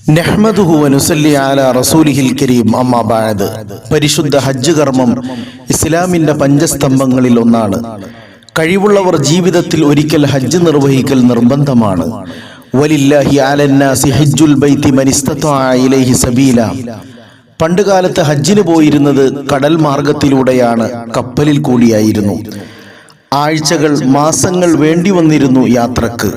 നഹ്മദുഹു വനുസല്ലി അലാ റസൂലിഹിൽ കരീം. അമ്മാ ബഅദ്. പരിശുദ്ധ ഹജ്ജ് കർമ്മം ഇസ്ലാമിന്റെ പഞ്ചസ്തംഭങ്ങളിൽ ഒന്നാണ്. കഴിവുള്ളവർ ജീവിതത്തിൽ ഒരിക്കൽ ഹജ്ജ് നിർവഹിക്കൽ നിർബന്ധമാണ്. വലില്ലാഹി അലന്നാസി ഹജ്ജുൽ ബൈത്തി മൻ ഇസ്തതഅ ഇലൈഹി സബീല. പണ്ടുകാലത്ത് ഹജ്ജിന് പോയിരുന്നത് കടൽ മാർഗത്തിലൂടെയാണ്, കപ്പലിൽ കൂടിയായിരുന്നു. ആഴ്ചകൾ, മാസങ്ങൾ വേണ്ടി വന്നിരുന്നു യാത്രക്ക്.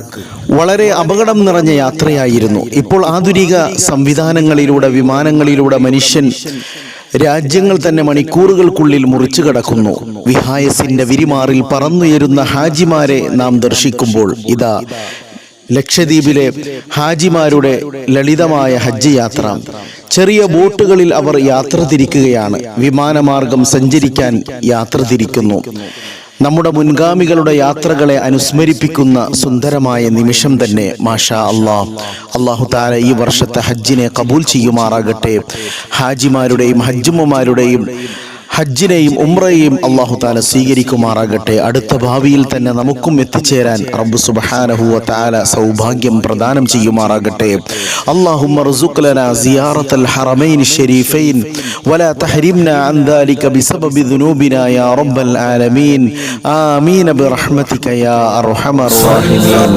വളരെ അപകടം നിറഞ്ഞ യാത്രയായിരുന്നു. ഇപ്പോൾ ആധുനിക സംവിധാനങ്ങളിലൂടെ, വിമാനങ്ങളിലൂടെ മനുഷ്യൻ രാജ്യങ്ങൾ തന്നെ മണിക്കൂറുകൾക്കുള്ളിൽ മുറിച്ചു കടക്കുന്നു. വിഹായസിന്റെ വിരിമാറിൽ പറന്നുയരുന്ന ഹാജിമാരെ നാം ദർശിക്കുമ്പോൾ ഇതാ ലക്ഷദ്വീപിലെ ഹാജിമാരുടെ ലളിതമായ ഹജ്ജ് യാത്ര. ചെറിയ ബോട്ടുകളിൽ അവർ യാത്ര തിരിക്കുകയാണ്. വിമാനമാർഗം സഞ്ചരിക്കാൻ യാത്ര തിരിക്കുന്നു. നമ്മുടെ മുൻഗാമികളുടെ യാത്രകളെ അനുസ്മരിപ്പിക്കുന്ന സുന്ദരമായ നിമിഷം തന്നെ. മാഷാ അല്ലാഹ്. അല്ലാഹു തആല ഈ വർഷത്തെ ഹജ്ജിനെ കബൂൽ ചെയ്യുമാറാകട്ടെ. ഹാജിമാരുടെയും ഹജ്ജുമ്മമാരുടെയും ഹജ്ജിനെയും ഉംറയെയും അല്ലാഹു തആല സ്വീകരിക്കുമാറാകട്ടെ. അടുത്ത ഭാവിയിൽ തന്നെ നമുക്കും എത്തിച്ചേരാൻ റബ്ബ് സുബ്ഹാനഹു വ തആല സൗഭാഗ്യം പ്രദാനം ചെയ്യുമാറാകട്ടെ. അല്ലാഹുമ്മ ർസുഖ് ലനാ സിയാറത്തൽ ഹറമൈൻ ശരീഫൈൻ വലാ തഹരിംനാ അൻ ദാലിക ബിസബബി ദുനൂബിനാ യാ റബ്ബൽ ആലമീൻ. ആമീൻ ബിറഹ്മതിക യാ അർഹമർ റഹീമീൻ.